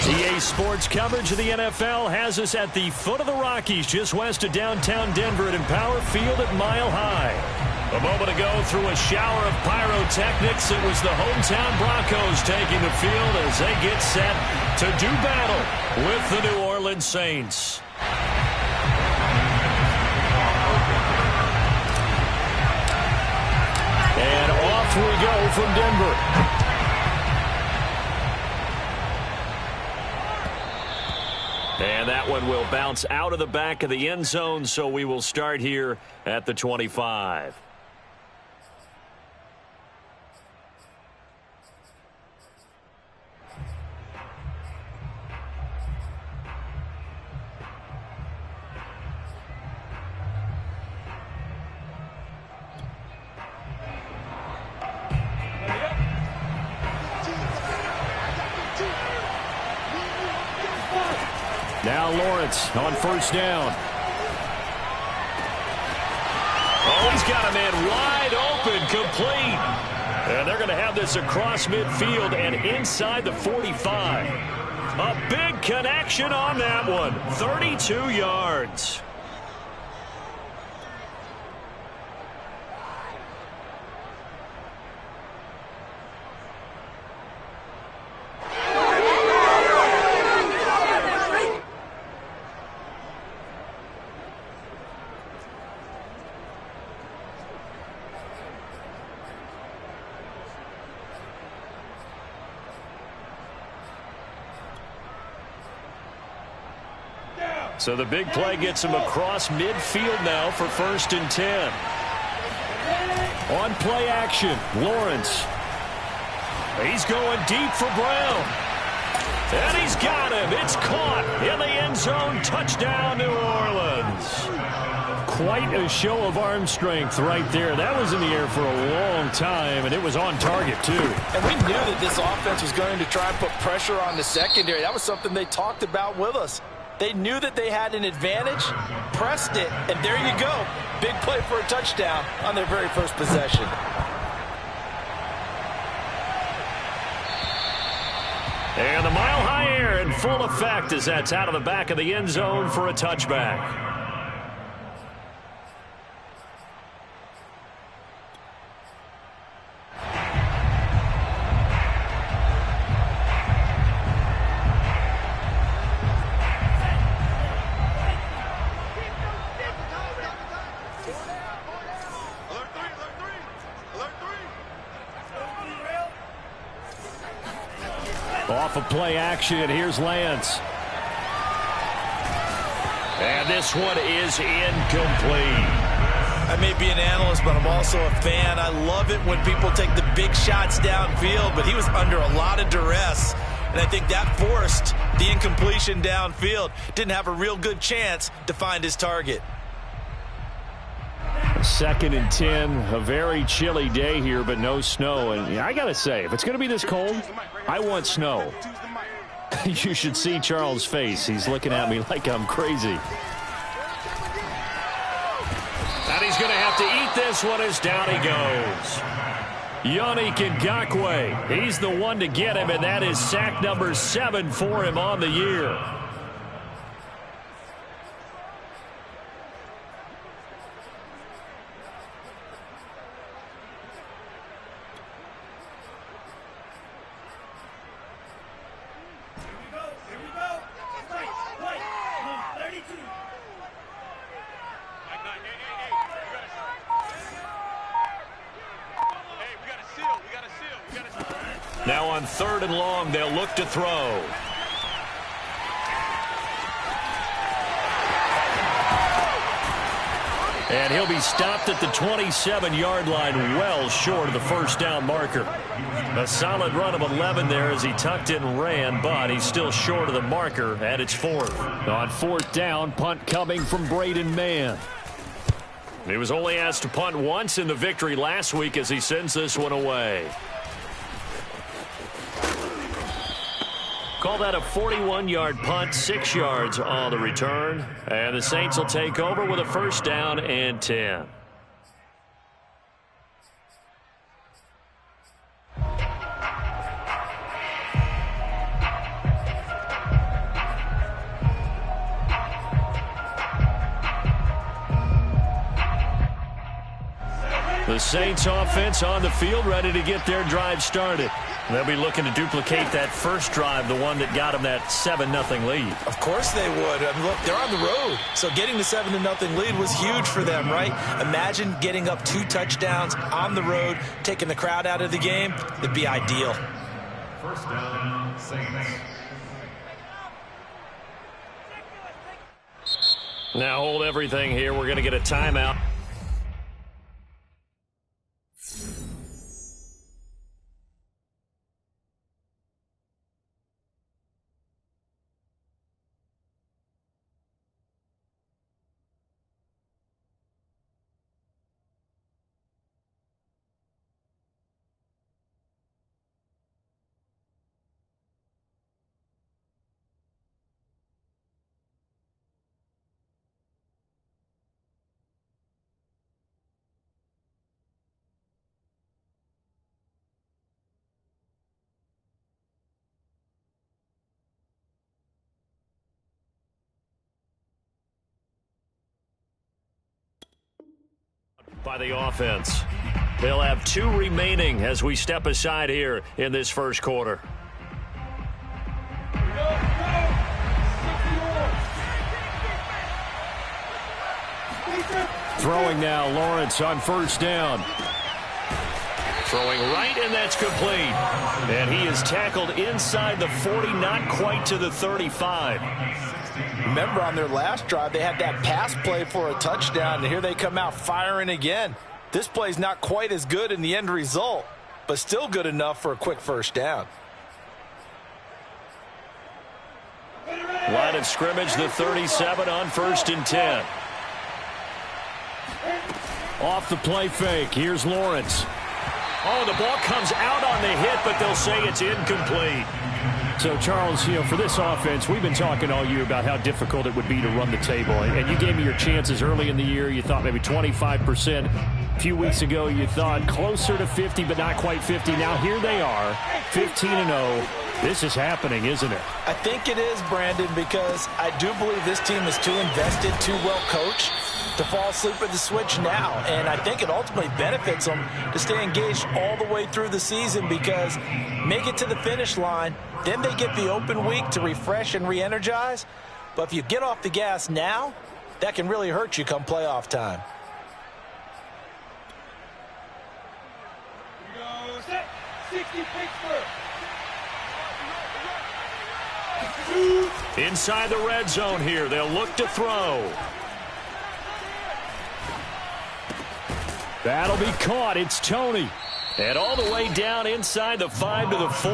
EA Sports coverage of the NFL has us at the foot of the Rockies, just west of downtown Denver at Empower Field at Mile High. A moment ago, through a shower of pyrotechnics, it was the hometown Broncos taking the field as they get set to do battle with the New Orleans Saints. And off we go from Denver. And that one will bounce out of the back of the end zone, so we will start here at the 25. Now Lawrence on first down. Oh, he's got a man wide open, complete. And they're going to have this across midfield and inside the 45. A big connection on that one. 32 yards. So the big play gets him across midfield now for 1st and 10. On play action, Lawrence. He's going deep for Brown. And he's got him. It's caught in the end zone. Touchdown, New Orleans. Quite a show of arm strength right there. That was in the air for a long time, and it was on target, too. And we knew that this offense was going to try and put pressure on the secondary. That was something they talked about with us. They knew that they had an advantage, pressed it, and there you go. Big play for a touchdown on their very first possession. And the mile-high air in full effect as that's out of the back of the end zone for a touchback. Off of play action, here's Lance. And this one is incomplete. I may be an analyst, but I'm also a fan. I love it when people take the big shots downfield, but he was under a lot of duress, and I think that forced the incompletion downfield. Didn't have a real good chance to find his target. 2nd and 10, a very chilly day here, but no snow. And I got to say, if it's going to be this cold, I want snow. You should see Charles' face. He's looking at me like I'm crazy. And he's going to have to eat this one as down he goes. Yannick Ngakoue, he's the one to get him, and that is sack number 7 for him on the year. Now on 3rd and long, they'll look to throw. And he'll be stopped at the 27-yard line, well short of the first down marker. A solid run of 11 there as he tucked it and ran, but he's still short of the marker at its 4th. On 4th down, punt coming from Braden Mann. He was only asked to punt once in the victory last week as he sends this one away. Call that a 41-yard punt, 6 yards on the return. And the Saints will take over with a 1st down and 10. The Saints offense on the field, ready to get their drive started. They'll be looking to duplicate that first drive, the one that got them that 7-0 lead. Of course they would. I mean, look, they're on the road. So getting the 7-0 lead was huge for them, right? Imagine getting up 2 touchdowns on the road, taking the crowd out of the game. It'd be ideal. First down, Saints. Now hold everything here. We're going to get a timeout. By the offense. They'll have 2 remaining as we step aside here in this first quarter. Throwing now, Lawrence on first down. Throwing right, and that's complete. And he is tackled inside the 40, not quite to the 35. Remember, on their last drive, they had that pass play for a touchdown, and here they come out firing again. This play's not quite as good in the end result, but still good enough for a quick first down. Line of scrimmage, the 37 on 1st and 10. Off the play fake, here's Lawrence. Oh, the ball comes out on the hit, but they'll say it's incomplete. So, Charles, for this offense, we've been talking all year about how difficult it would be to run the table. And you gave me your chances early in the year. You thought maybe 25%. A few weeks ago, you thought closer to 50, but not quite 50. Now, here they are, 15-0. This is happening, isn't it? I think it is, Brandon, because I do believe this team is too invested, too well coached to fall asleep at the switch now. And I think it ultimately benefits them to stay engaged all the way through the season, because make it to the finish line, then they get the open week to refresh and re-energize. But if you get off the gas now, that can really hurt you come playoff time. Inside the red zone here, they'll look to throw. That'll be caught. It's Tony. And all the way down inside the 5 to the 4.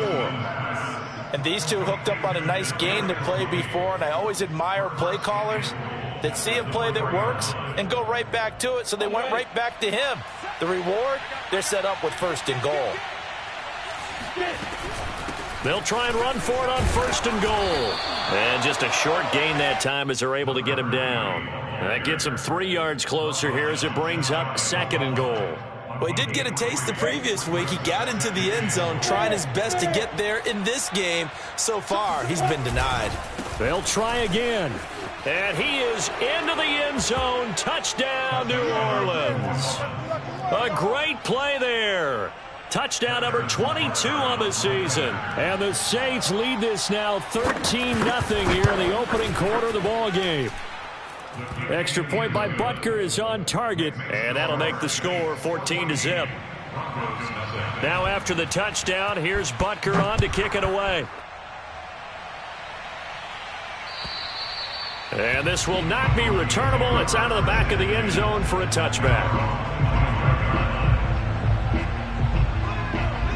And these two hooked up on a nice game that played before, and I always admire play callers that see a play that works and go right back to it, so they went right back to him. The reward, they're set up with 1st and goal. They'll try and run for it on 1st and goal. And just a short gain that time as they're able to get him down. That gets him 3 yards closer here as it brings up 2nd and goal. Well, he did get a taste the previous week. He got into the end zone, trying his best to get there in this game. So far, he's been denied. They'll try again. And he is into the end zone. Touchdown, New Orleans. A great play there. Touchdown number 22 on the season. And the Saints lead this now 13-0 here in the opening quarter of the ball game. Extra point by Butker is on target, and that'll make the score 14-0. Now after the touchdown, here's Butker on to kick it away. And this will not be returnable. It's out of the back of the end zone for a touchback.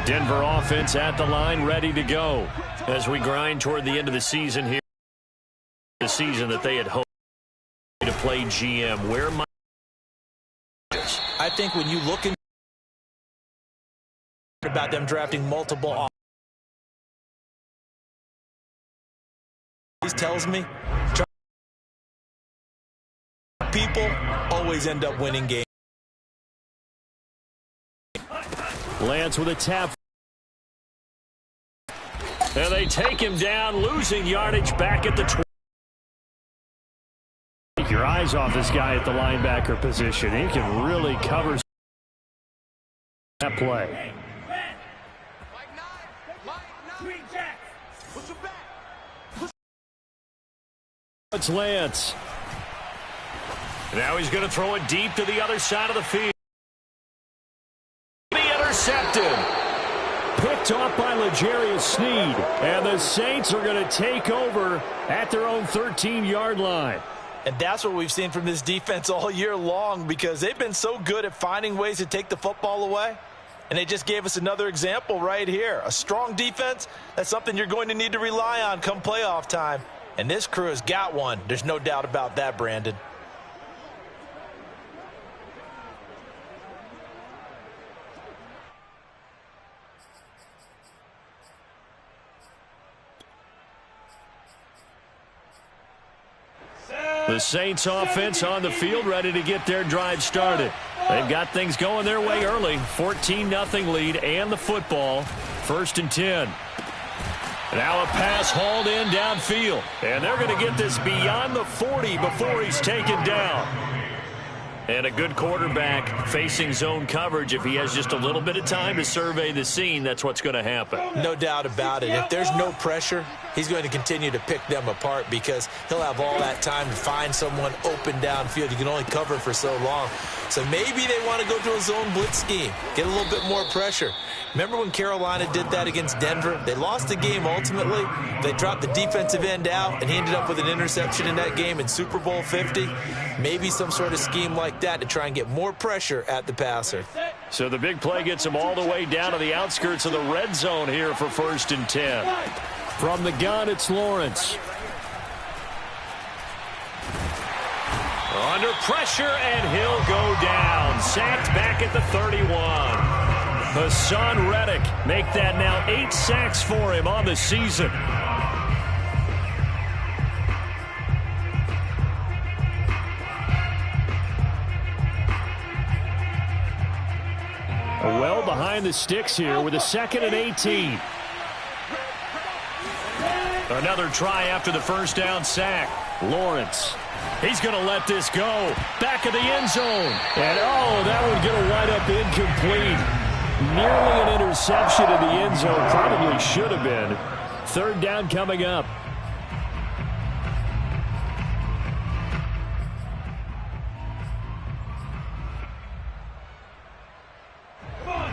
Denver offense at the line, ready to go as we grind toward the end of the season here. The season that they had hoped to play GM. Where might I think when you look about them drafting multiple, this tells me people always end up winning games. Lance with a tap. And they take him down, losing yardage back at the 20. Take your eyes off this guy at the linebacker position. He can really cover that play. It's Lance. Now he's going to throw it deep to the other side of the field. Intercepted. Picked off by L'Jarius Sneed. And the Saints are going to take over at their own 13-yard line. And that's what we've seen from this defense all year long, because they've been so good at finding ways to take the football away. And they just gave us another example right here. A strong defense, that's something you're going to need to rely on come playoff time. And this crew has got one. There's no doubt about that, Brandon. The Saints offense on the field, ready to get their drive started. They've got things going their way early. 14-0 lead and the football. 1st and 10. Now a pass hauled in downfield. And they're going to get this beyond the 40 before he's taken down. And a good quarterback facing zone coverage. If he has just a little bit of time to survey the scene, that's what's going to happen. No doubt about it. If there's no pressure, he's going to continue to pick them apart, because he'll have all that time to find someone open downfield. You can only cover for so long. So maybe they want to go to a zone blitz scheme, get a little bit more pressure. Remember when Carolina did that against Denver? They lost the game ultimately. They dropped the defensive end out, and he ended up with an interception in that game in Super Bowl 50. Maybe some sort of scheme like that to try and get more pressure at the passer. So the big play gets him all the way down to the outskirts of the red zone here for 1st and 10. From the gun, it's Lawrence. Under pressure, and he'll go down. Sacked back at the 31. Hassan Reddick make that now 8 sacks for him on the season. Well behind the sticks here with a 2nd and 18. Another try after the first down sack. Lawrence. He's going to let this go. Back of the end zone. And, oh, that one going to wind up incomplete. Nearly an interception in the end zone. Probably should have been. 3rd down coming up.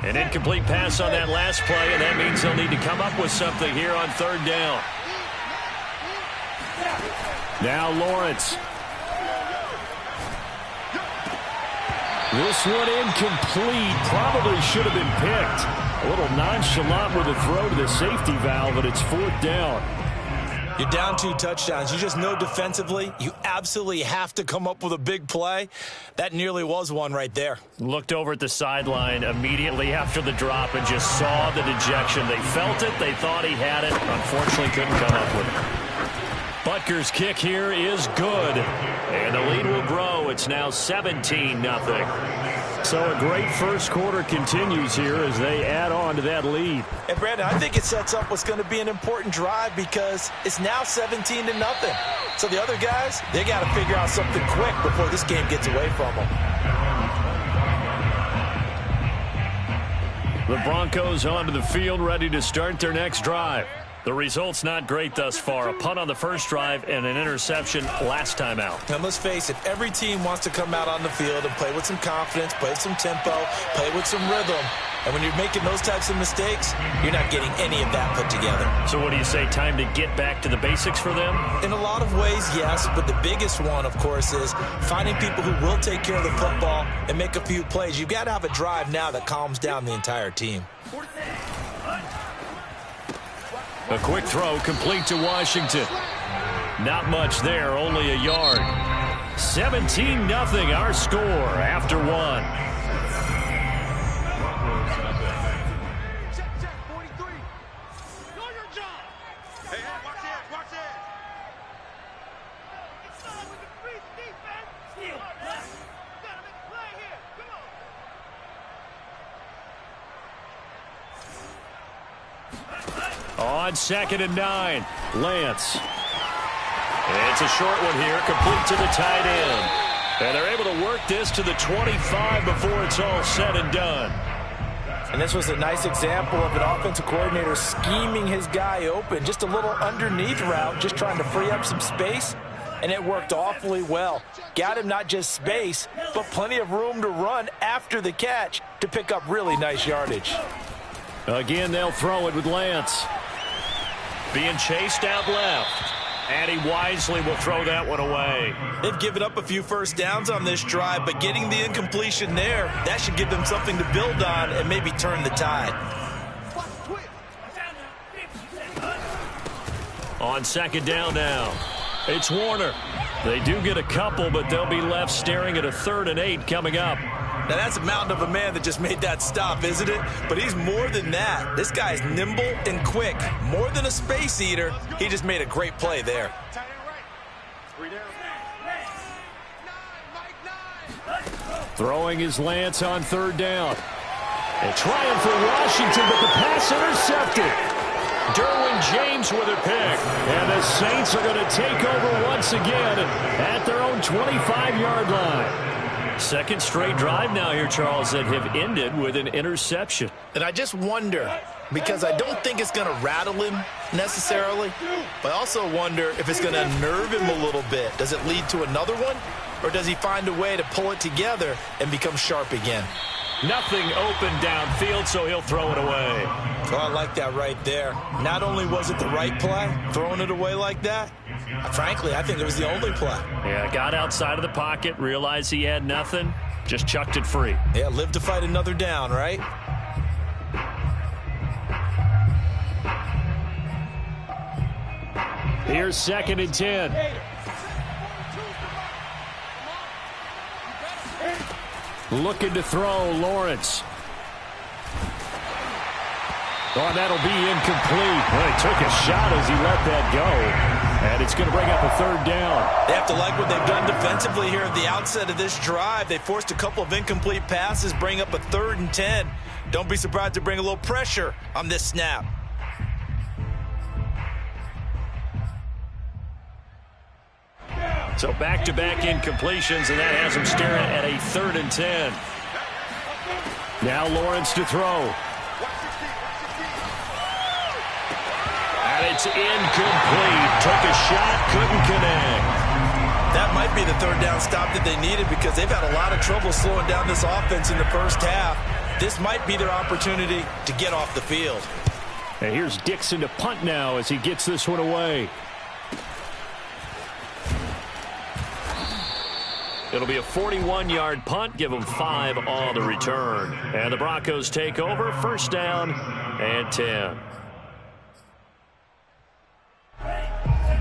An incomplete pass on that last play, and that means they'll need to come up with something here on 3rd down. Now Lawrence. This one incomplete. Probably should have been picked. A little nonchalant with a throw to the safety valve, but it's 4th down. You're down 2 touchdowns. You just know defensively you absolutely have to come up with a big play. That nearly was one right there. Looked over at the sideline immediately after the drop and just saw the dejection. They felt it. They thought he had it. Unfortunately, couldn't come up with it. Butker's kick here is good. And the lead will grow. It's now 17-0. So a great first quarter continues here as they add on to that lead. And Brandon, I think it sets up what's going to be an important drive, because it's now 17-0. So the other guys, they got to figure out something quick before this game gets away from them. The Broncos onto the field, ready to start their next drive. The result's not great thus far. A punt on the first drive and an interception last time out. And let's face it, every team wants to come out on the field and play with some confidence, play with some tempo, play with some rhythm. And when you're making those types of mistakes, you're not getting any of that put together. So what do you say, time to get back to the basics for them? In a lot of ways, yes. But the biggest one, of course, is finding people who will take care of the football and make a few plays. You've got to have a drive now that calms down the entire team. A quick throw complete to Washington. Not much there, only a yard. 17-0 our score after 1. On 2nd and 9, Lance. It's a short one here, complete to the tight end. And they're able to work this to the 25 before it's all said and done. And this was a nice example of an offensive coordinator scheming his guy open. Just a little underneath route, just trying to free up some space. And it worked awfully well. Got him not just space, but plenty of room to run after the catch to pick up really nice yardage. Again, they'll throw it with Lance. Being chased out left. And he wisely will throw that one away. They've given up a few first downs on this drive, but getting the incompletion there, that should give them something to build on and maybe turn the tide. On second down now, it's Warner. They do get a couple, but they'll be left staring at a 3rd and 8 coming up. Now, that's a mountain of a man that just made that stop, isn't it? But he's more than that. This guy's nimble and quick. More than a space eater, he just made a great play there. Throwing his Lance on 3rd down. A triumph for Washington, but the pass intercepted. Derwin James with a pick. And the Saints are going to take over once again at their own 25-yard line. Second straight drive now here, Charles, that have ended with an interception. And I just wonder, because I don't think it's going to rattle him necessarily, but I also wonder if it's going to unnerve him a little bit. Does it lead to another one, or does he find a way to pull it together and become sharp again? Nothing open downfield, so he'll throw it away. Well, I like that right there. Not only was it the right play, throwing it away like that, frankly, I think it was the only play. Yeah, got outside of the pocket, realized he had nothing, just chucked it free. Yeah, live to fight another down, right? Here's 2nd and 10. Looking to throw, Lawrence. Oh, that'll be incomplete. Well, he took a shot as he let that go. And it's going to bring up a 3rd down. They have to like what they've done defensively here at the outset of this drive. They forced a couple of incomplete passes, bring up a 3rd and 10. Don't be surprised to bring a little pressure on this snap. So back-to-back incompletions, and that has him staring at a 3rd and 10. Now Lawrence to throw. And it's incomplete. Took a shot, couldn't connect. That might be the 3rd down stop that they needed, because they've had a lot of trouble slowing down this offense in the first half. This might be their opportunity to get off the field. And here's Dixon to punt now as he gets this one away. It'll be a 41-yard punt. Give them 5 on the return. And the Broncos take over. 1st down and 10.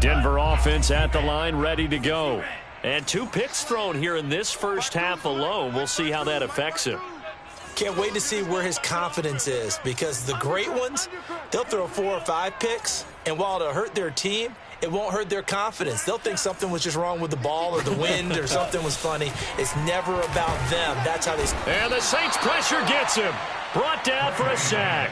Denver offense at the line, ready to go. And 2 picks thrown here in this first half alone. We'll see how that affects him. Can't wait to see where his confidence is, because the great ones, they'll throw 4 or 5 picks, and while it'll hurt their team, it won't hurt their confidence. They'll think something was just wrong with the ball or the wind or something was funny. It's never about them. That's how they... And the Saints pressure gets him. Brought down for a sack.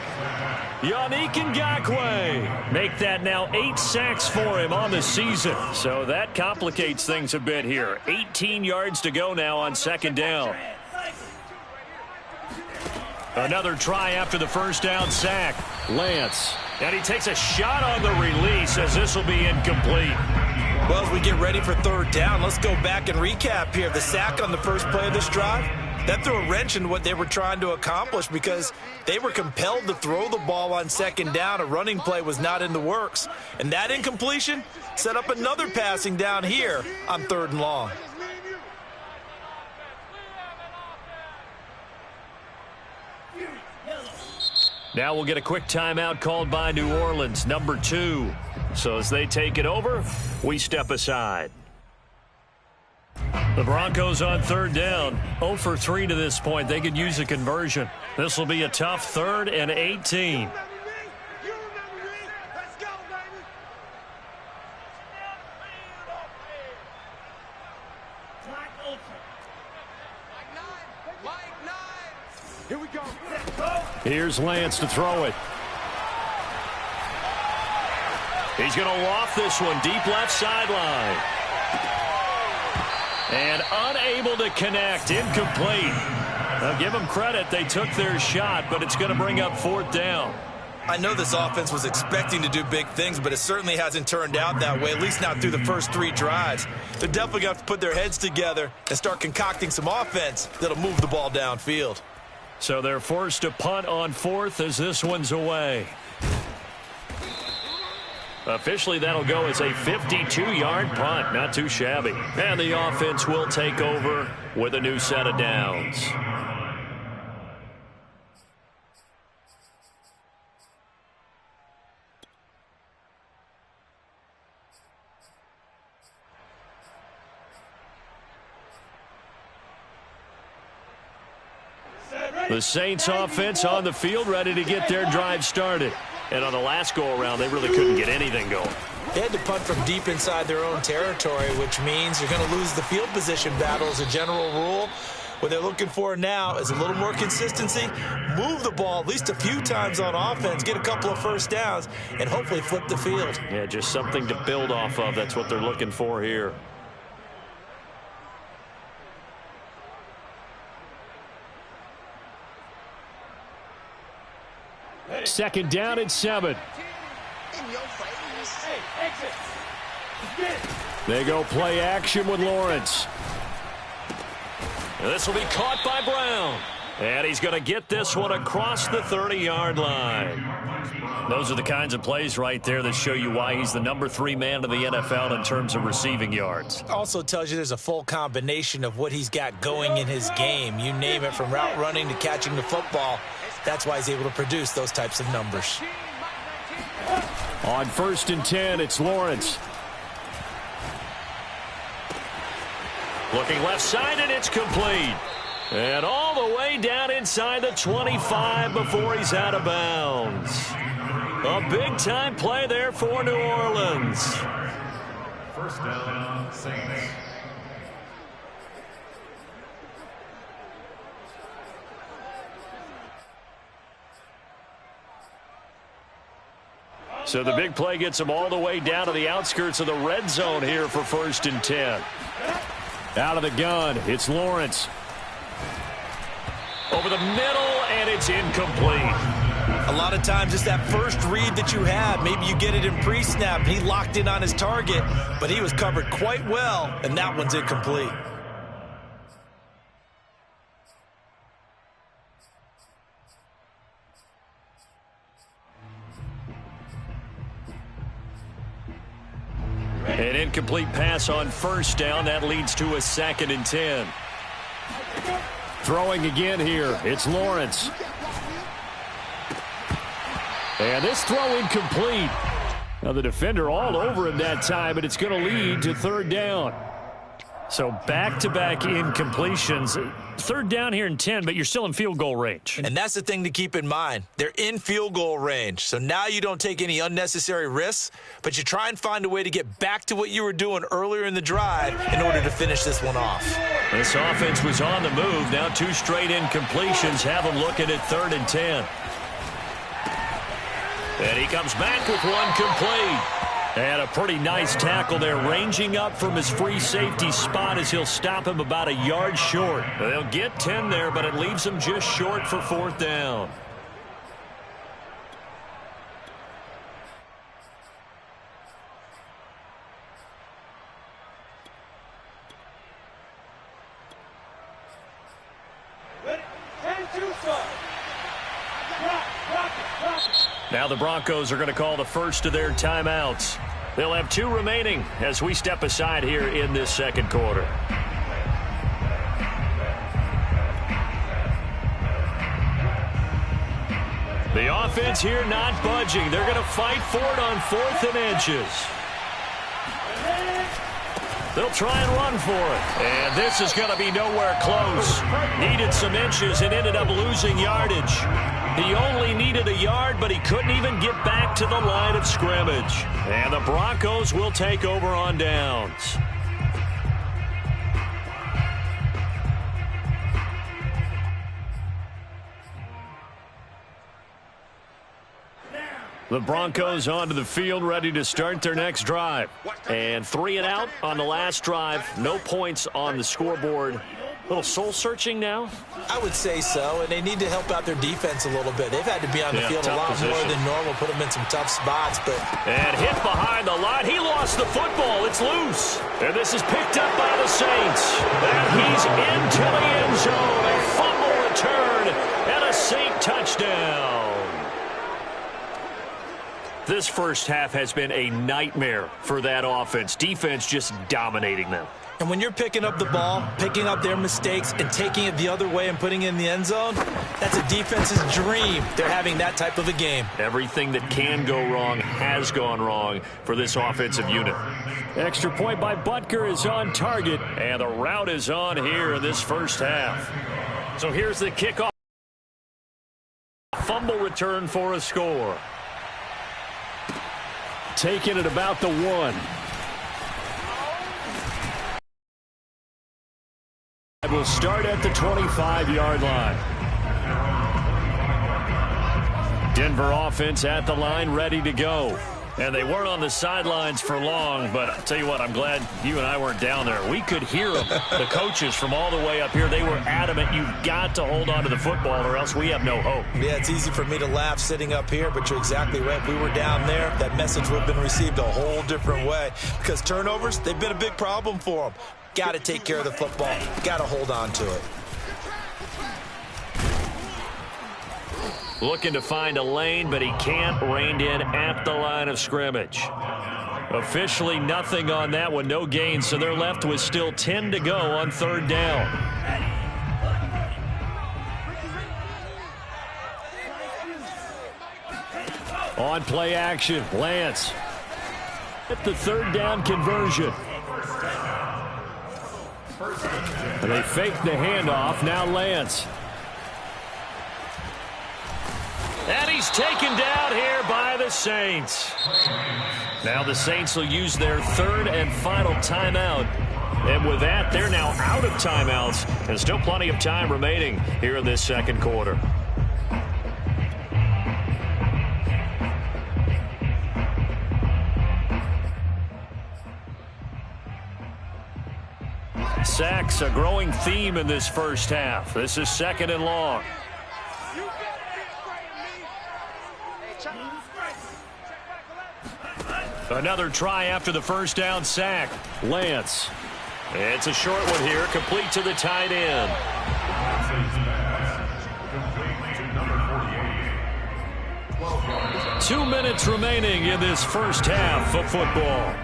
Yannick Ngakoue. Make that now 8 sacks for him on the season. So that complicates things a bit here. 18 yards to go now on 2nd down. Another try after the 1st down sack. Lance. And he takes a shot on the release as this will be incomplete. Well, as we get ready for 3rd down, let's go back and recap here. The sack on the first play of this drive, that threw a wrench in what they were trying to accomplish, because they were compelled to throw the ball on 2nd down. A running play was not in the works. And that incompletion set up another passing down here on 3rd and long. Now we'll get a quick timeout called by New Orleans, number 2. So as they take it over, we step aside. The Broncos on 3rd down, 0 for 3 to this point. They could use a conversion. This will be a tough 3rd and 18. Here we go. Here's Lance to throw it. He's going to loft this one deep left sideline. And unable to connect. Incomplete. Now give them credit. They took their shot, but it's going to bring up 4th down. I know this offense was expecting to do big things, but it certainly hasn't turned out that way, at least not through the first 3 drives. They're definitely going to have to put their heads together and start concocting some offense that'll move the ball downfield. So they're forced to punt on 4th as this one's away. Officially, that'll go as a 52-yard punt. Not too shabby. And the offense will take over with a new set of downs. The Saints offense on the field, ready to get their drive started. And on the last go-around, they really couldn't get anything going. They had to punt from deep inside their own territory, which means you're going to lose the field position battle as a general rule. What they're looking for now is a little more consistency, move the ball at least a few times on offense, get a couple of first downs, and hopefully flip the field. Yeah, just something to build off of. That's what they're looking for here. Second down at 7. They go play action with Lawrence. And this will be caught by Brown. And he's going to get this one across the 30-yard line. Those are the kinds of plays right there that show you why he's the number 3 man in the NFL in terms of receiving yards. Also tells you there's a full combination of what he's got going in his game. You name it, from route running to catching the football. That's why he's able to produce those types of numbers. On 1st and 10, it's Lawrence. Looking left side, and it's complete. And all the way down inside the 25 before he's out of bounds. A big-time play there for New Orleans. First down, Saints. So the big play gets them all the way down to the outskirts of the red zone here for 1st and 10. Out of the gun, it's Lawrence. Over the middle, and it's incomplete. A lot of times it's that first read that you have. Maybe you get it in pre-snap, and he locked in on his target, but he was covered quite well, and that one's incomplete. An incomplete pass on 1st down. That leads to a 2nd and 10. Throwing again here. It's Lawrence. And this throw incomplete. Now the defender all over him that time, but it's going to lead to 3rd down. So back-to-back incompletions. 3rd down here in 10, but you're still in field goal range. And that's the thing to keep in mind. They're in field goal range. So now you don't take any unnecessary risks, but you try and find a way to get back to what you were doing earlier in the drive in order to finish this one off. This offense was on the move. Now 2 straight incompletions have them looking at 3rd and 10. And he comes back with one complete. And a pretty nice tackle there, ranging up from his free safety spot as he'll stop him about a yard short. They'll get 10 there, but it leaves him just short for 4th down. Now the Broncos are going to call the first of their timeouts. They'll have 2 remaining as we step aside here in this 2nd quarter. The offense here not budging. They're going to fight for it on 4th and inches. They'll try and run for it. And this is going to be nowhere close. Needed some inches and ended up losing yardage. He only needed a yard, but he couldn't even get back to the line of scrimmage. And the Broncos will take over on downs. The Broncos onto the field, ready to start their next drive. And 3 and out on the last drive. No points on the scoreboard A little soul-searching now? I would say so, and they need to help out their defense a little bit. They've had to be on the field a lot more than normal, put them in some tough spots. And hit behind the line. He lost the football. It's loose. And this is picked up by the Saints. And he's into the end zone. A fumble return and a Saint touchdown. This first half has been a nightmare for that offense. Defense just dominating them. And when you're picking up the ball, picking up their mistakes, and taking it the other way and putting it in the end zone, that's a defense's dream. They're having that type of a game. Everything that can go wrong has gone wrong for this offensive unit. Extra point by Butker is on target, and the route is on here in this first half. So here's the kickoff. Fumble return for a score. Taking it about the 1. Will start at the 25-yard line. Denver offense at the line, ready to go. And they weren't on the sidelines for long, but I'll tell you what, I'm glad you and I weren't down there. We could hear them, the coaches from all the way up here. They were adamant, you've got to hold on to the football or else we have no hope. Yeah, it's easy for me to laugh sitting up here, but you're exactly right. If we were down there, that message would have been received a whole different way. Because turnovers, they've been a big problem for them. Got to take care of the football. Got to hold on to it. Looking to find a lane, but he can't. Reined in at the line of scrimmage. Officially nothing on that one. No gain, so they're left with still 10 to go on 3rd down. On play action, Lance. At the 3rd down conversion. And they fake the handoff. Now Lance. And he's taken down here by the Saints. Now the Saints will use their 3rd and final timeout. And with that, they're now out of timeouts. And still plenty of time remaining here in this second quarter. Sacks, a growing theme in this first half. This is 2nd and long. Another try after the first down sack. Lance. It's a short one here, complete to the tight end. 2 minutes remaining in this first half of football.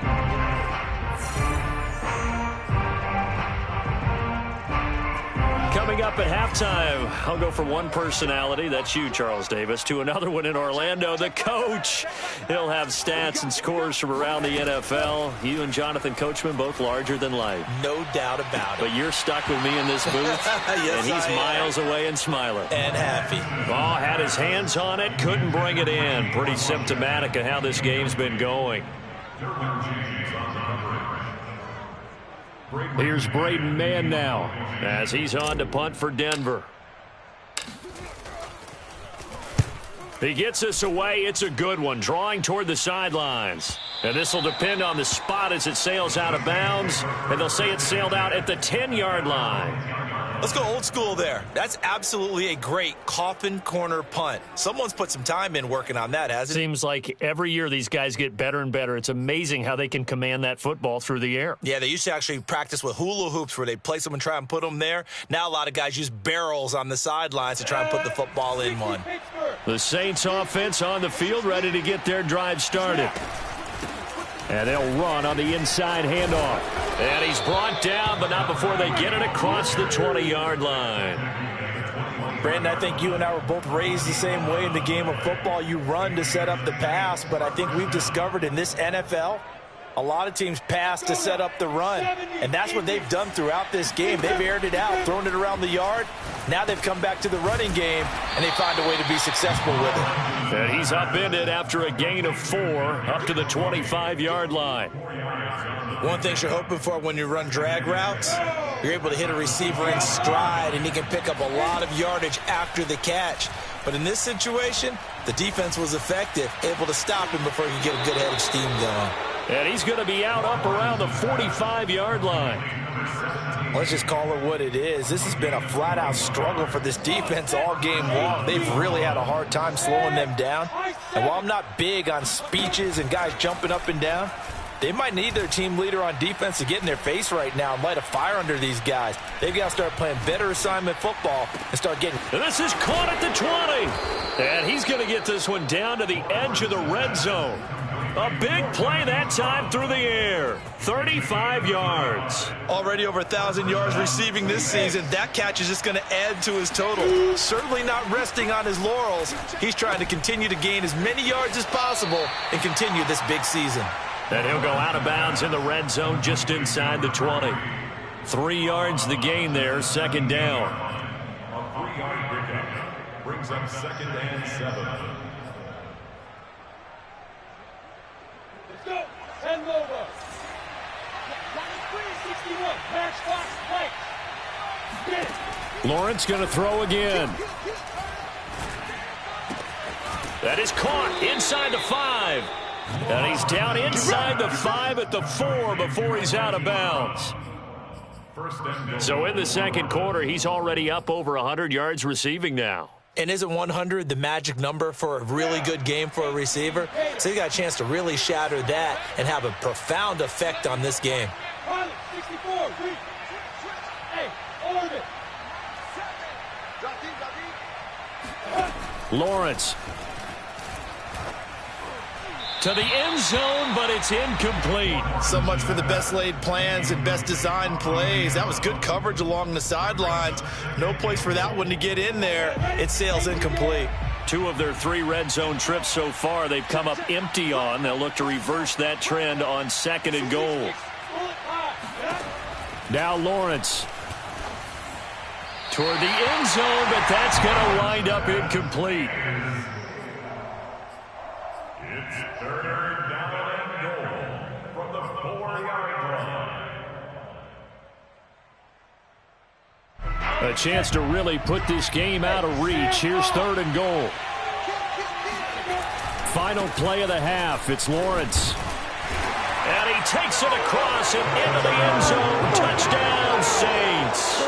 Coming up at halftime, I'll go from one personality, that's you, Charles Davis, to another one in Orlando, the coach. He'll have stats and scores from around the NFL. You and Jonathan Coachman, both larger than life. No doubt about it. But you're stuck with me in this booth, yes, and he's miles away and smiling. And happy. Oh, had his hands on it, couldn't bring it in. Pretty symptomatic of how this game's been going. Here's Braden Mann now as he's on to punt for Denver. He gets us away. It's a good one, drawing toward the sidelines. And this will depend on the spot as it sails out of bounds. And they'll say it sailed out at the 10-yard line. Let's go old school there. That's absolutely a great coffin corner punt. Someone's put some time in working on that, hasn't it? Seems like every year these guys get better and better. It's amazing how they can command that football through the air. Yeah, they used to actually practice with hula hoops where they'd place them and try and put them there. Now a lot of guys use barrels on the sidelines to try and put the football in one. The Saints offense on the field, ready to get their drive started. And they'll run on the inside handoff. And he's brought down, but not before they get it across the 20-yard line. Brandon, I think you and I were both raised the same way in the game of football. You run to set up the pass, but I think we've discovered in this NFL, a lot of teams pass to set up the run. And that's what they've done throughout this game. They've aired it out, thrown it around the yard. Now they've come back to the running game, and they find a way to be successful with it. And he's upended after a gain of 4 up to the 25-yard line. One thing you're hoping for when you run drag routes, you're able to hit a receiver in stride, and he can pick up a lot of yardage after the catch. But in this situation, the defense was effective, able to stop him before he could get a good head of steam going. And he's going to be out up around the 45-yard line. Let's just call it what it is. This has been a flat-out struggle for this defense all game long. They've really had a hard time slowing them down. And while I'm not big on speeches and guys jumping up and down, they might need their team leader on defense to get in their face right now and light a fire under these guys. They've got to start playing better assignment football and start getting... And this is caught at the 20. And he's going to get this one down to the edge of the red zone. A big play that time through the air. 35 yards. Already over 1,000 yards receiving this season. That catch is just going to add to his total. Certainly not resting on his laurels. He's trying to continue to gain as many yards as possible and continue this big season. And he'll go out of bounds in the red zone just inside the 20. 3 yards the gain there, second down. A 3-yard pickup brings up 2nd and 7. Let's go. 10 over. 361. Match box play. Get it. Lawrence going to throw again. That is caught inside the 5. And he's down inside the 5 at the 4 before he's out of bounds. So in the second quarter, he's already up over 100 yards receiving now. And isn't 100 the magic number for a really good game for a receiver? So he got a chance to really shatter that and have a profound effect on this game. 64. Hey, orbit. Lawrence to the end zone, but it's incomplete. So much for the best laid plans and best designed plays. That was good coverage along the sidelines. No place for that one to get in there. It sails incomplete. 2 of their 3 red zone trips so far they've come up empty on. They'll look to reverse that trend on 2nd and goal. Now Lawrence toward the end zone, but that's going to wind up incomplete. It's 3rd down and goal from the 4-yard line. A chance to really put this game out of reach. Here's 3rd and goal. Final play of the half. It's Lawrence. And he takes it across and into the end zone. Touchdown, Saints.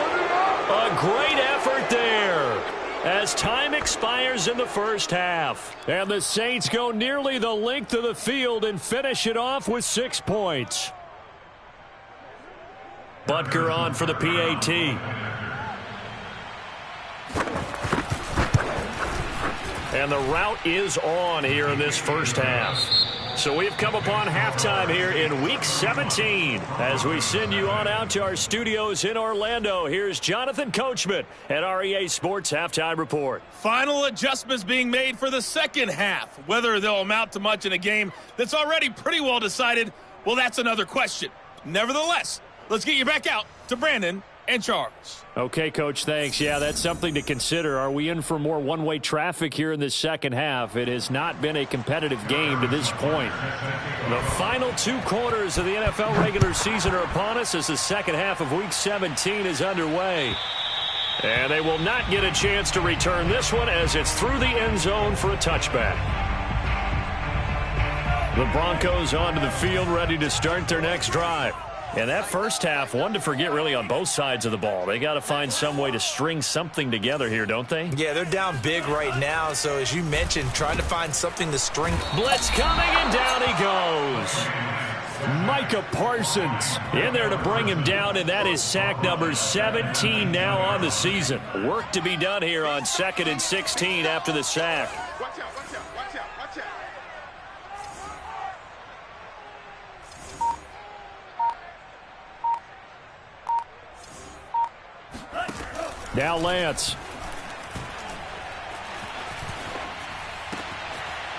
A great effort there as time expires in the first half. And the Saints go nearly the length of the field and finish it off with 6 points. Butker on for the PAT. And the route is on here in this first half. So we've come upon halftime here in Week 17. As we send you on out to our studios in Orlando, here's Jonathan Coachman at REA Sports Halftime Report. Final adjustments being made for the second half. Whether they'll amount to much in a game that's already pretty well decided, well, that's another question. Nevertheless, let's get you back out to Brandon and Charles. Okay, Coach, thanks. Yeah, that's something to consider. Are we in for more one-way traffic here in this second half? It has not been a competitive game to this point. The final 2 quarters of the NFL regular season are upon us as the second half of Week 17 is underway. And they will not get a chance to return this one as it's through the end zone for a touchback. The Broncos onto the field ready to start their next drive. And that first half, one to forget really on both sides of the ball. They got to find some way to string something together here, don't they? Yeah, they're down big right now. So as you mentioned, trying to find something to string. Blitz coming, and down he goes. Micah Parsons in there to bring him down, and that is sack number 17 now on the season. Work to be done here on 2nd and 16 after the sack. Now Lance.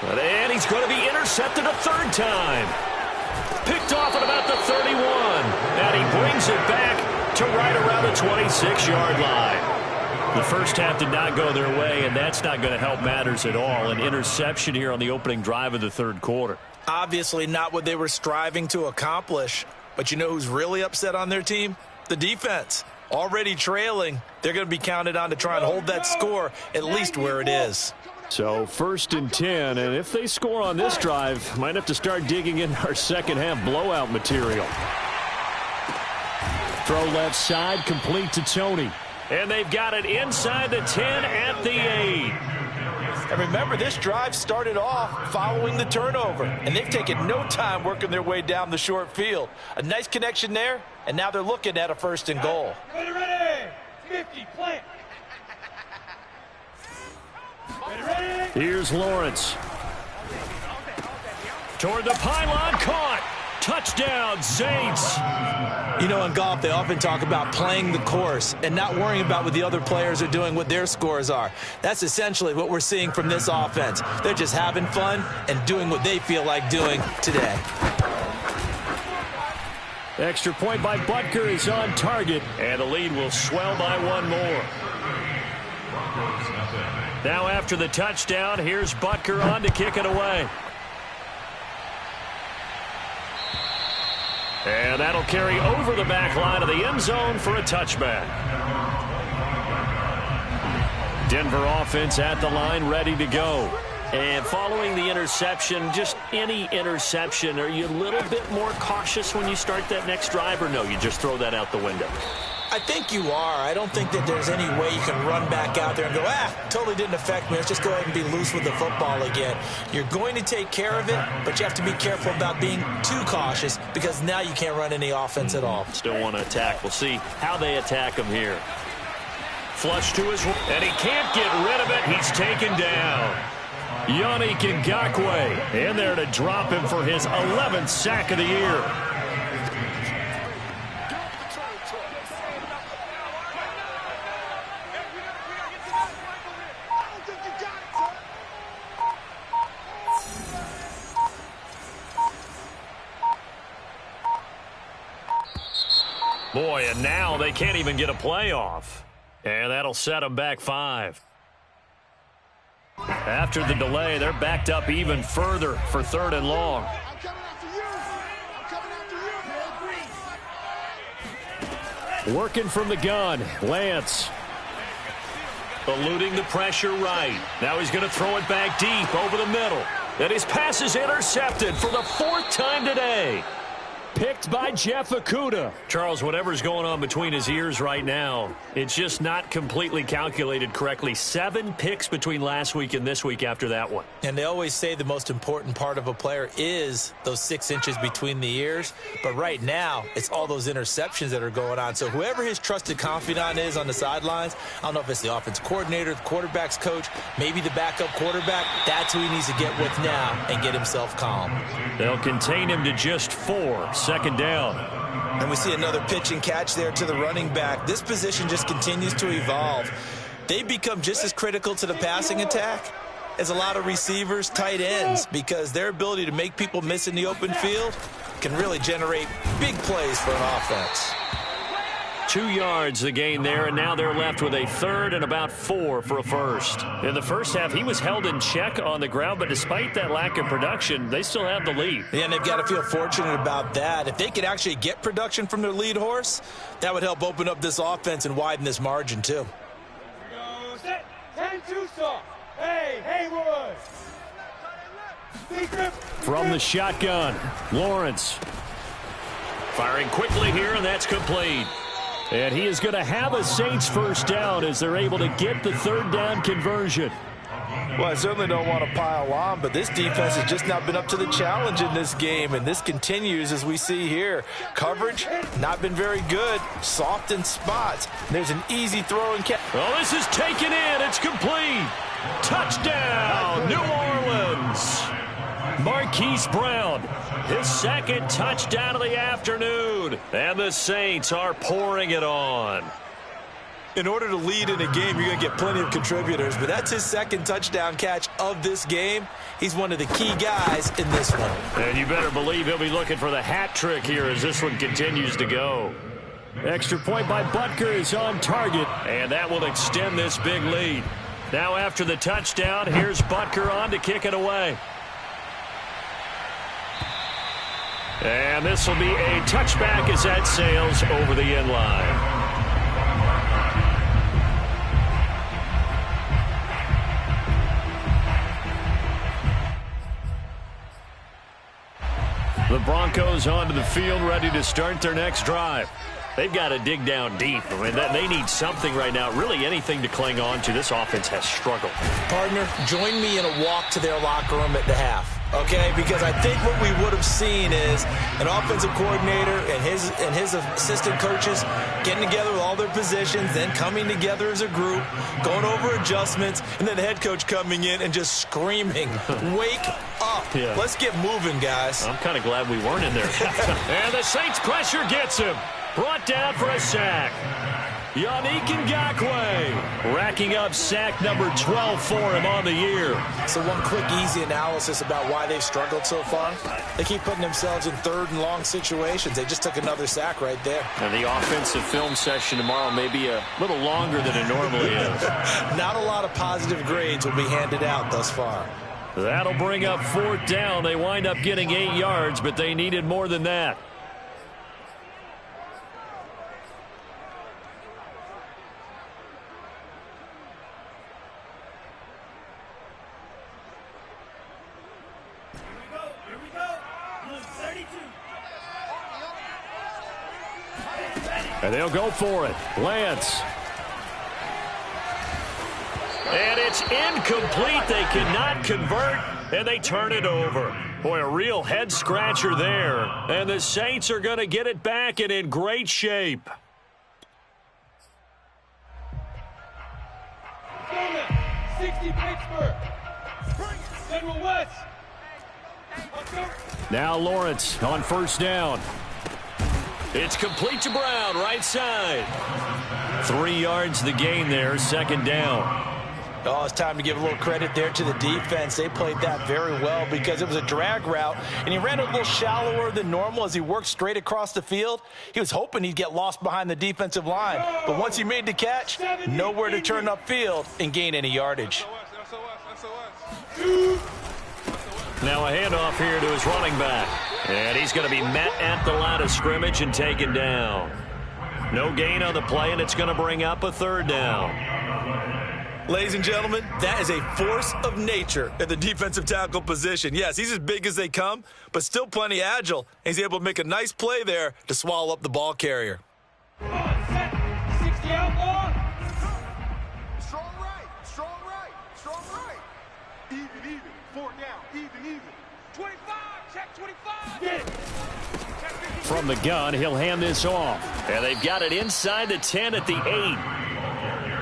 And he's going to be intercepted a 3rd time. Picked off at about the 31. And he brings it back to right around the 26-yard line. The first half did not go their way, and that's not going to help matters at all. An interception here on the opening drive of the 3rd quarter. Obviously not what they were striving to accomplish. But you know who's really upset on their team? The defense. Already trailing. They're going to be counted on to try and hold that score at least where it is. So 1st and 10, and if they score on this drive, might have to start digging in our second half blowout material. Throw left side, complete to Tony. And they've got it inside the 10 at the 8. And remember, this drive started off following the turnover, and they've taken no time working their way down the short field. A nice connection there, and now they're looking at a 1st and goal. Ready, 50, plant. Ready. Here's Lawrence. Toward the pylon, caught. Touchdown, Saints. You know, in golf, they often talk about playing the course and not worrying about what the other players are doing, what their scores are. That's essentially what we're seeing from this offense. They're just having fun and doing what they feel like doing today. Extra point by Butker is on target, and the lead will swell by one more. Now after the touchdown, here's Butker on to kick it away. And that'll carry over the back line of the end zone for a touchback. Denver offense at the line, ready to go. And following the interception, just any interception, are you a little bit more cautious when you start that next drive, or no, you just throw that out the window? I think you are. I don't think that there's any way you can run back out there and go, totally didn't affect me. Let's just go ahead and be loose with the football again. You're going to take care of it, but you have to be careful about being too cautious because now you can't run any offense at all. Still want to attack. We'll see how they attack him here. Flush to his, and he can't get rid of it. He's taken down. Yannick Ngakoue in there to drop him for his 11th sack of the year. Boy, and now they can't even get a playoff. And that'll set them back 5. After the delay, they're backed up even further for 3rd and long. Working from the gun, Lance. Eluding the pressure right. Now he's going to throw it back deep over the middle. And his pass is intercepted for the 4th time today. Picked by Jeff Okudah. Charles, whatever's going on between his ears right now, it's just not completely calculated correctly. 7 picks between last week and this week after that one. And they always say the most important part of a player is those 6 inches between the ears. But right now, it's all those interceptions that are going on. So whoever his trusted confidant is on the sidelines, I don't know if it's the offense coordinator, the quarterback's coach, maybe the backup quarterback, that's who he needs to get with now and get himself calm. They'll contain him to just 4. 2nd down. And we see another pitch and catch there to the running back. This position just continues to evolve. They become just as critical to the passing attack as a lot of receivers, tight ends, because their ability to make people miss in the open field can really generate big plays for an offense. 2 yards the gain there, and now they're left with a 3rd and about 4 for a 1st. In the first half, he was held in check on the ground, but despite that lack of production, they still have the lead. Yeah, and they've got to feel fortunate about that. If they could actually get production from their lead horse, that would help open up this offense and widen this margin, too. 10-2 soft. Hey, Haywood. From the shotgun, Lawrence. Firing quickly here, and that's complete. And he is going to have a Saints 1st down as they're able to get the 3rd down conversion. Well, I certainly don't want to pile on, but this defense has just not been up to the challenge in this game, and this continues as we see here. Coverage, not been very good. Soft in spots. There's an easy throw and catch. Well, this is taken in. It's complete. Touchdown, New Orleans. Marquise Brown, his 2nd touchdown of the afternoon. And the Saints are pouring it on. In order to lead in a game, you're going to get plenty of contributors, but that's his 2nd touchdown catch of this game. He's one of the key guys in this one. And you better believe he'll be looking for the hat trick here as this one continues to go. Extra point by Butker is on target, and that will extend this big lead. Now after the touchdown, here's Butker on to kick it away. And this will be a touchback as that sails over the end line. The Broncos onto the field, ready to start their next drive. They've got to dig down deep. I mean, they need something right now, really anything to cling on to. This offense has struggled. Partner, join me in a walk to their locker room at the half, okay? Because I think what we would have seen is an offensive coordinator and his assistant coaches getting together with all their positions, then coming together as a group, going over adjustments, and then the head coach coming in and just screaming, wake up. Yeah. Let's get moving, guys. I'm kind of glad we weren't in there. And the Saints pressure gets him. Brought down for a sack. Yannick Ngakoue racking up sack number 12 for him on the year. So one quick, easy analysis about why they've struggled so far. They keep putting themselves in third and long situations. They just took another sack right there. And the offensive film session tomorrow may be a little longer than it normally is. Not a lot of positive grades will be handed out thus far. That'll bring up fourth down. They wind up getting 8 yards, but they needed more than that. And they'll go for it. Lance. And it's incomplete. They cannot convert, and they turn it over. Boy, a real head-scratcher there. And the Saints are going to get it back and in great shape. Now Lawrence on first down. It's complete to Brown, right side. 3 yards the gain there, second down. Oh, it's time to give a little credit there to the defense. They played that very well because it was a drag route, and he ran a little shallower than normal as he worked straight across the field. He was hoping he'd get lost behind the defensive line, but once he made the catch, nowhere to turn upfield and gain any yardage. Now a handoff here to his running back. And he's going to be met at the line of scrimmage and taken down. No gain on the play, and it's going to bring up a third down. Ladies and gentlemen, that is a force of nature at the defensive tackle position. Yes, he's as big as they come, but still plenty agile. He's able to make a nice play there to swallow up the ball carrier. 60 out long. Strong right. Even, 4 down, even. 25, check 25. From the gun, he'll hand this off. And they've got it inside the 10 at the 8.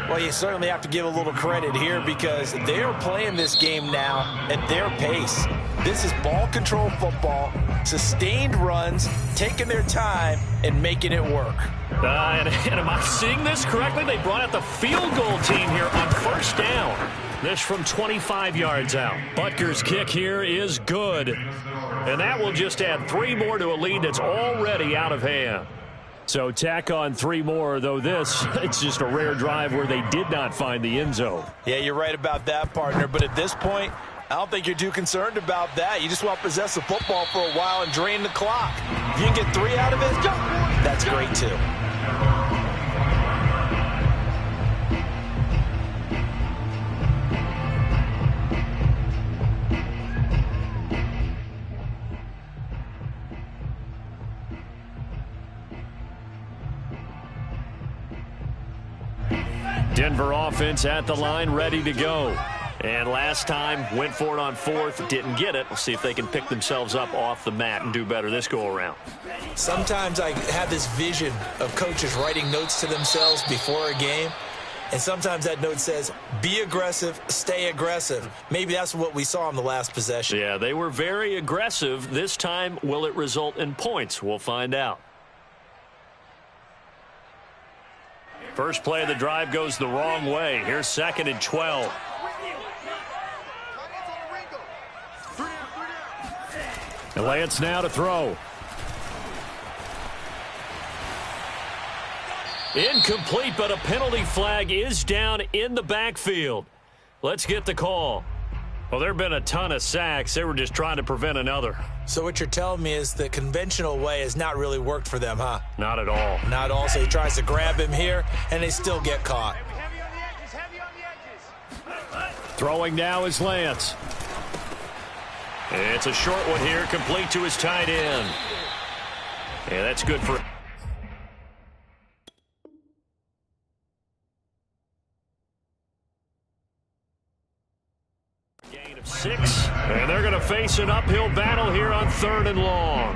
Well, you certainly have to give a little credit here because they're playing this game now at their pace. This is ball control football, sustained runs, taking their time, and making it work. And am I seeing this correctly? They brought out the field goal team here on first down. This from 25 yards out. Butker's kick here is good. And that will just add 3 more to a lead that's already out of hand. So tack on 3 more, though it's just a rare drive where they did not find the end zone. Yeah, you're right about that, partner. But at this point, I don't think you're too concerned about that. You just want to possess the football for a while and drain the clock. If you can get 3 out of it, that's great too. Denver offense at the line, ready to go. And last time, went for it on fourth, didn't get it. We'll see if they can pick themselves up off the mat and do better this go-around. Sometimes I have this vision of coaches writing notes to themselves before a game. And sometimes that note says, be aggressive, stay aggressive. Maybe that's what we saw in the last possession. Yeah, they were very aggressive. This time, will it result in points? We'll find out. First play of the drive goes the wrong way. Here's 2nd and 12. And Lance now to throw. Incomplete, but a penalty flag is down in the backfield. Let's get the call. Well, there have been a ton of sacks. They were just trying to prevent another. So what you're telling me is the conventional way has not really worked for them, huh? Not at all. Not at all. So he tries to grab him here, and they still get caught. Throwing now is Lance. It's a short one here, complete to his tight end. Yeah, that's good for... Gain of 6, and they're going to face an uphill battle here on 3rd and long.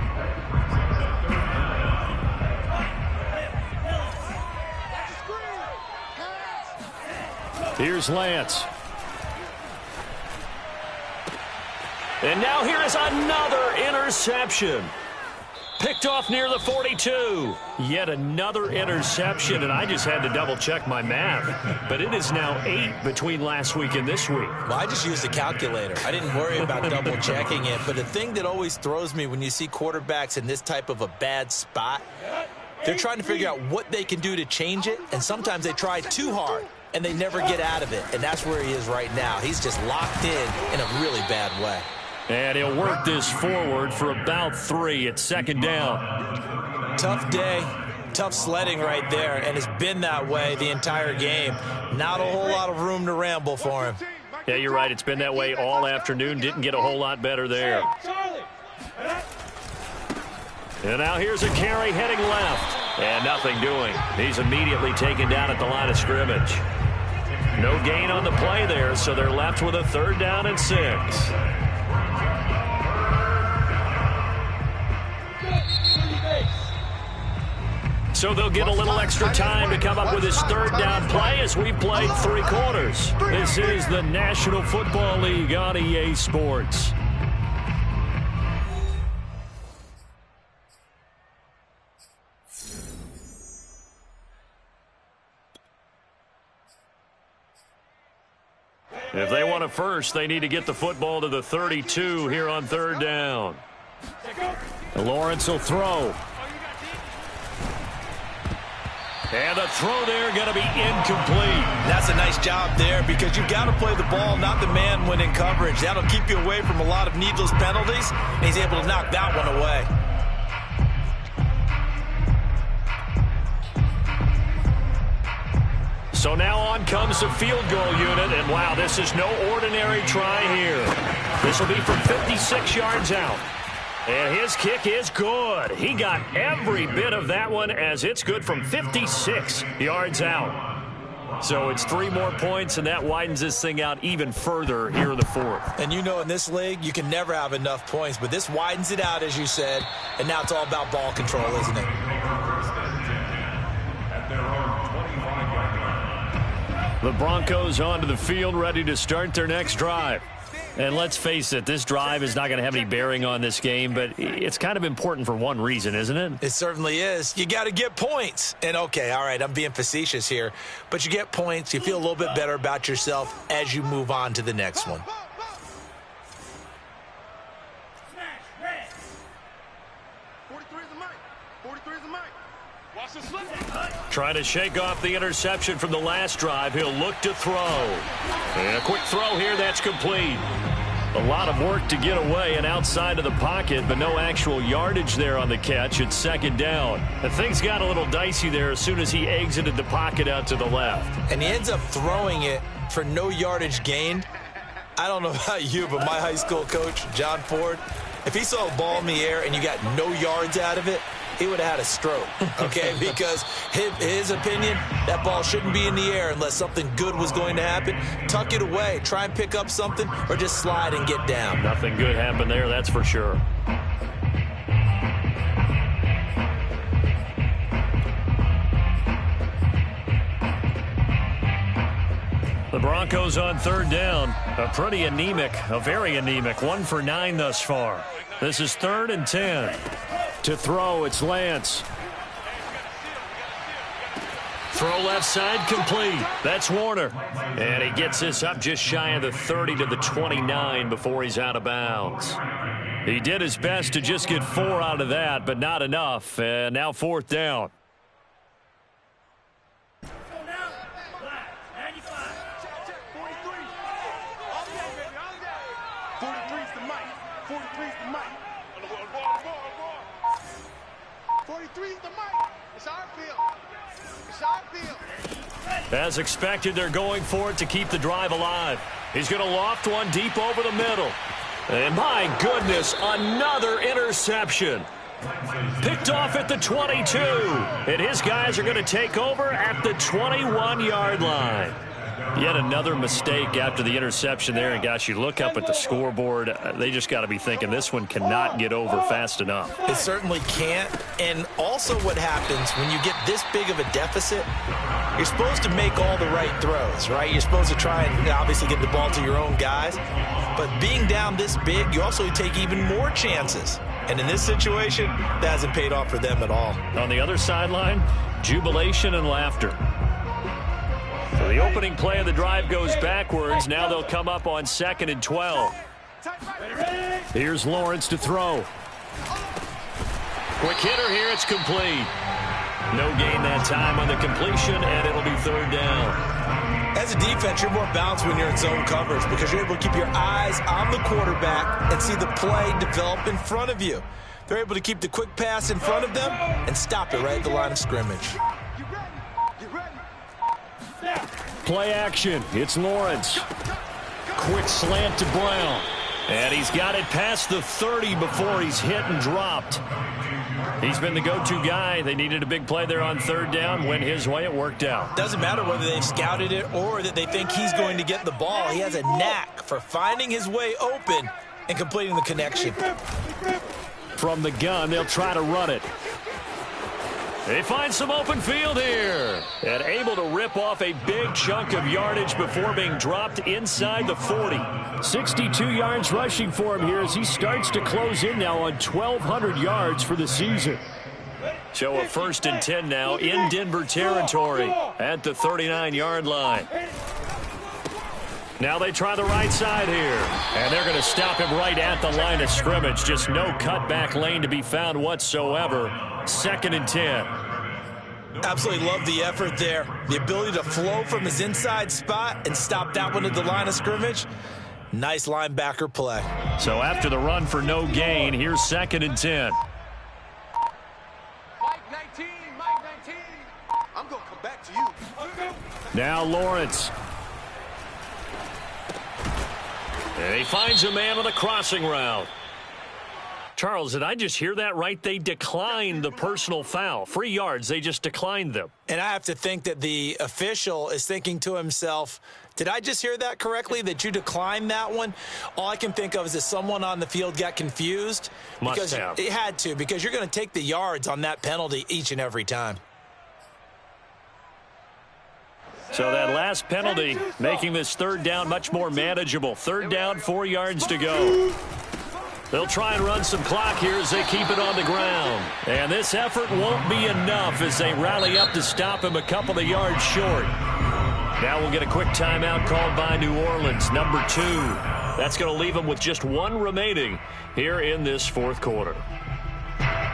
Here's Lance. And now here is another interception. Picked off near the 42. Yet another interception, and I just had to double-check my math. But it is now 8 between last week and this week. Well, I just used a calculator. I didn't worry about double-checking it. But the thing that always throws me when you see quarterbacks in this type of a bad spot, they're trying to figure out what they can do to change it, and sometimes they try too hard, and they never get out of it. And that's where he is right now. He's just locked in a really bad way. And he'll work this forward for about 3 at 2nd down. Tough day, tough sledding right there, and it's been that way the entire game. Not a whole lot of room to ramble for him. Yeah, you're right. It's been that way all afternoon. Didn't get a whole lot better there. And now here's a carry heading left. And nothing doing. He's immediately taken down at the line of scrimmage. No gain on the play there, so they're left with a 3rd down and 6. So they'll get a little extra time to come up with his 3rd down play as we played 3 quarters. This is the National Football League on EA Sports. If they want a first, they need to get the football to the 32 here on 3rd down. Lawrence will throw. And the throw there going to be incomplete. That's a nice job there because you've got to play the ball, not the man when in coverage. That'll keep you away from a lot of needless penalties, and he's able to knock that one away. So now on comes the field goal unit, and wow, this is no ordinary try here. This will be from 56 yards out. And his kick is good. He got every bit of that one as it's good from 56 yards out. So it's 3 more points, and that widens this thing out even further here in the 4th. And you know in this league, you can never have enough points, but this widens it out, as you said, and now it's all about ball control, isn't it? The Broncos onto the field, ready to start their next drive. And let's face it, this drive is not going to have any bearing on this game, but it's kind of important for one reason, isn't it? It certainly is. You got to get points. And, okay, all right, I'm being facetious here, but you get points, you feel a little bit better about yourself as you move on to the next one. Trying to shake off the interception from the last drive. He'll look to throw. And a quick throw here, that's complete. A lot of work to get away and outside of the pocket, but no actual yardage there on the catch. It's 2nd down. And things got a little dicey there as soon as he exited the pocket out to the left. And he ends up throwing it for no yardage gained. I don't know about you, but my high school coach, John Ford, if he saw a ball in the air and you got no yards out of it, he would have had a stroke, okay? Because his opinion, that ball shouldn't be in the air unless something good was going to happen. Tuck it away, try and pick up something, or just slide and get down. Nothing good happened there, that's for sure. The Broncos on 3rd down. A very anemic. 1 for 9 thus far. This is 3rd and 10. To throw, it's Lance. Throw left side, complete. That's Warner. And he gets this up just shy of the 30 to the 29 before he's out of bounds. He did his best to just get 4 out of that, but not enough. And now 4th down. As expected, they're going for it to keep the drive alive. He's going to loft one deep over the middle. And my goodness, another interception. Picked off at the 22. And his guys are going to take over at the 21-yard line. Yet another mistake after the interception there. And, gosh, you look up at the scoreboard, they just got to be thinking this one cannot get over fast enough. It certainly can't. And also what happens when you get this big of a deficit, you're supposed to make all the right throws, right? You're supposed to try and obviously get the ball to your own guys. But being down this big, you also take even more chances. And in this situation, that hasn't paid off for them at all. On the other sideline, jubilation and laughter. So the opening play of the drive goes backwards. Now they'll come up on 2nd and 12. Here's Lawrence to throw. Quick hitter here. It's complete. No gain that time on the completion, and it'll be 3rd down. As a defense, you're more balanced when you're in zone coverage because you're able to keep your eyes on the quarterback and see the play develop in front of you. They're able to keep the quick pass in front of them and stop it right at the line of scrimmage. Play action. It's Lawrence. Quick slant to Brown. And he's got it past the 30 before he's hit and dropped. He's been the go-to guy. They needed a big play there on 3rd down. Went his way. It worked out. Doesn't matter whether they've scouted it or that they think he's going to get the ball. He has a knack for finding his way open and completing the connection. From the gun, they'll try to run it. They find some open field here. And able to rip off a big chunk of yardage before being dropped inside the 40. 62 yards rushing for him here as he starts to close in now on 1,200 yards for the season. So a 1st and 10 now in Denver territory at the 39-yard line. Now they try the right side here. And they're going to stop him right at the line of scrimmage. Just no cutback lane to be found whatsoever. 2nd and 10. Absolutely love the effort there. The ability to flow from his inside spot and stop that one at the line of scrimmage. Nice linebacker play. So after the run for no gain, here's 2nd and 10. Mike 19, Mike 19. I'm going to come back to you. Now Lawrence. And he finds a man on a crossing route. Charles, did I just hear that right? They declined the personal foul. 3 yards, they just declined them. And I have to think that the official is thinking to himself, did I just hear that correctly, that you declined that one? All I can think of is that someone on the field got confused. Must have. It had to, because you're going to take the yards on that penalty each and every time. So that last penalty making this 3rd down much more manageable. 3rd down, 4 yards to go. They'll try and run some clock here as they keep it on the ground. And this effort won't be enough as they rally up to stop him a couple of yards short. Now we'll get a quick timeout called by New Orleans, number 2. That's going to leave them with just 1 remaining here in this 4th quarter.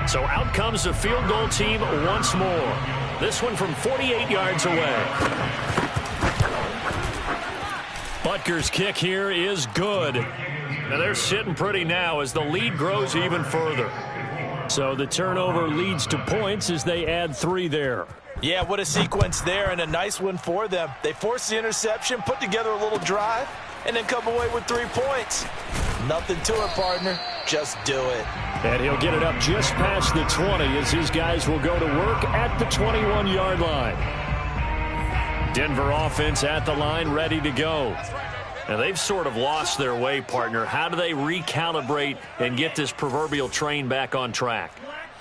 So out comes the field goal team once more. This one from 48 yards away. Butker's kick here is good. Now they're sitting pretty now as the lead grows even further. So the turnover leads to points as they add 3 there. Yeah, what a sequence there, and a nice one for them. They forced the interception, put together a little drive, and then come away with 3 points. Nothing to it, partner. Just do it. And he'll get it up just past the 20 as his guys will go to work at the 21-yard line. Denver offense at the line, ready to go. Now, they've sort of lost their way, partner. How do they recalibrate and get this proverbial train back on track?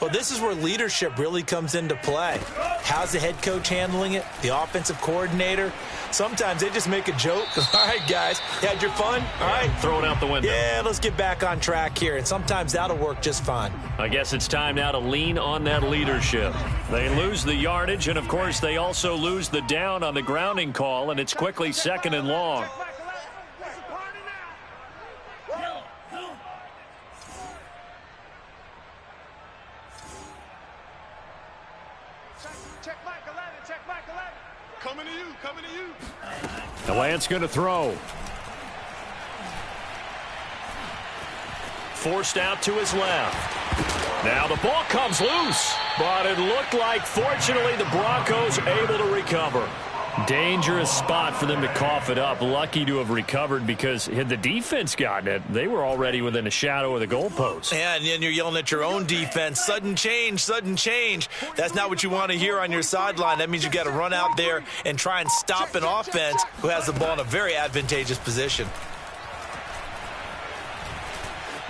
Well, this is where leadership really comes into play. How's the head coach handling it? The offensive coordinator? Sometimes they just make a joke. All right, guys, you had your fun? All right. Throw it out the window. Yeah, let's get back on track here. And sometimes that'll work just fine. I guess it's time now to lean on that leadership. They lose the yardage, and, of course, they also lose the down on the grounding call, and it's quickly 2nd and long. Coming to you, coming to you. The Lance going to throw. Forced out to his left. Now the ball comes loose, but it looked like, fortunately, the Broncos able to recover. Dangerous spot for them to cough it up. Lucky to have recovered, because had the defense gotten it, they were already within a shadow of the goalpost. Yeah, and then you're yelling at your own defense. Sudden change, sudden change. That's not what you want to hear on your sideline. That means you got to run out there and try and stop an offense who has the ball in a very advantageous position.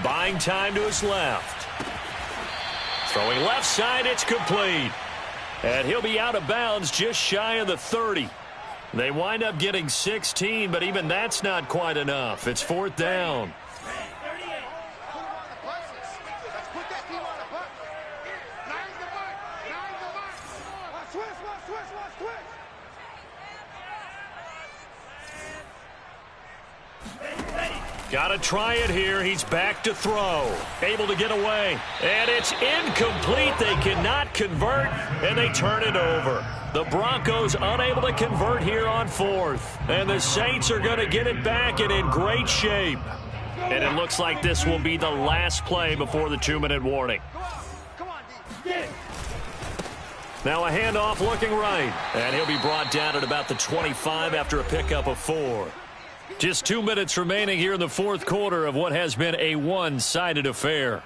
Buying time to his left. Throwing left side, it's complete. And he'll be out of bounds just shy of the 30. They wind up getting 16, but even that's not quite enough. It's 4th down. Got to try it here. He's back to throw. Able to get away. And it's incomplete. They cannot convert, and they turn it over. The Broncos unable to convert here on 4th. And the Saints are going to get it back and in great shape. And it looks like this will be the last play before the 2-minute warning. Now a handoff looking right. And he'll be brought down at about the 25 after a pickup of 4. Just 2 minutes remaining here in the 4th quarter of what has been a one-sided affair.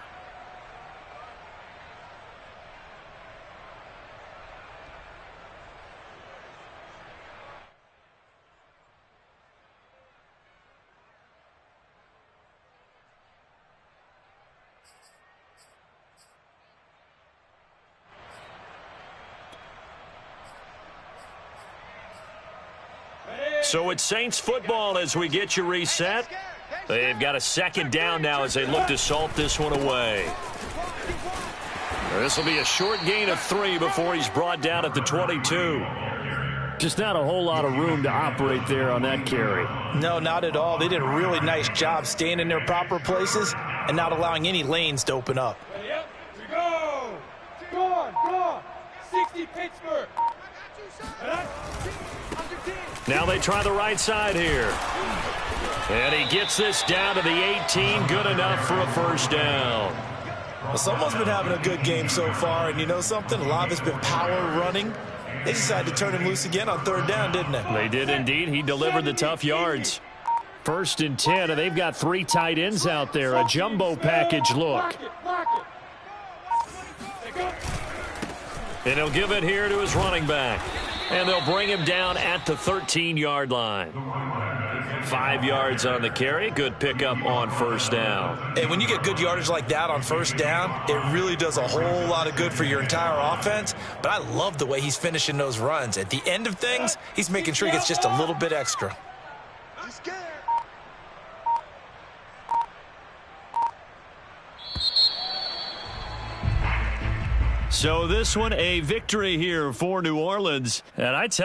So it's Saints football as we get you reset. They've got a 2nd down now as they look to salt this one away. This will be a short gain of 3 before he's brought down at the 22. Just not a whole lot of room to operate there on that carry. No, not at all. They did a really nice job staying in their proper places and not allowing any lanes to open up. Yep, we go. Go on. 60 Pittsburgh. Now they try the right side here. And he gets this down to the 18. Good enough for a 1st down. Well, someone's been having a good game so far, and you know something? A lot of it's been power running. They decided to turn him loose again on 3rd down, didn't they? They did indeed. He delivered the tough yards. 1st and 10, and they've got 3 tight ends out there. A jumbo package look. And he'll give it here to his running back. And they'll bring him down at the 13-yard line. 5 yards on the carry. Good pickup on 1st down. And when you get good yardage like that on 1st down, it really does a whole lot of good for your entire offense. But I love the way he's finishing those runs. At the end of things, he's making sure he gets just a little bit extra. So this one, a victory here for New Orleans. And I tell you,